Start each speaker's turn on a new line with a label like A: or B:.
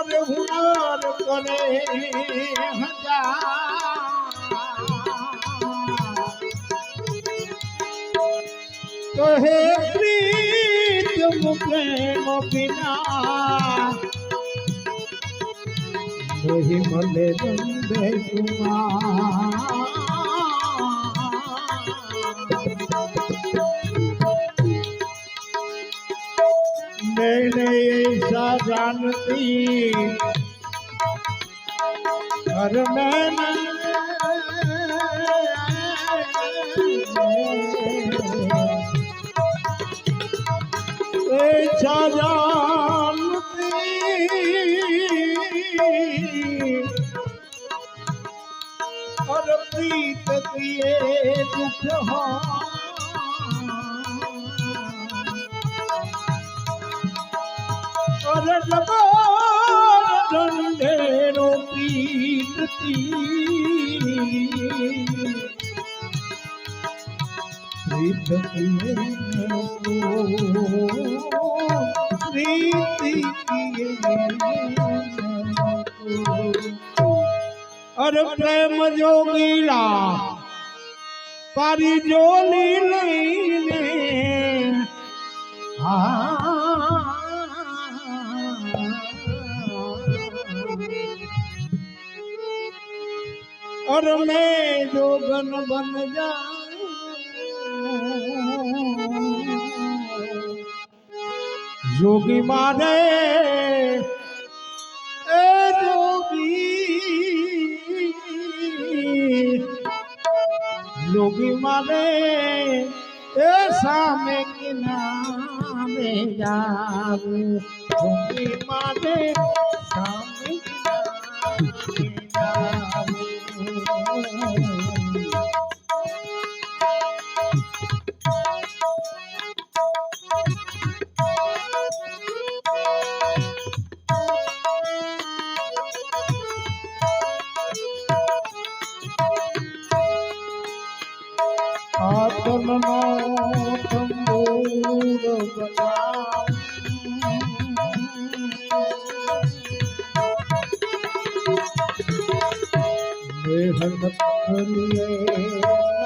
A: अरे हुनर करे हजार कहे प्रीत मुखे बिना नहीं मले रंगे मैंने ऐसा जानती घर मैंने ऐसा जानती और प्रीत किए दुख हो और डंडेरो पीटती प्रीत किए प्रीति अरे प्रेम जोगीला पारी जोली लईने और मैं जोगन बन जाऊं जोगी मारे ए जोगी मारे ऐसा में किनारे जाऊं जोगी मारे सामने आत्मनो तंबूर बजा मेहनत करिए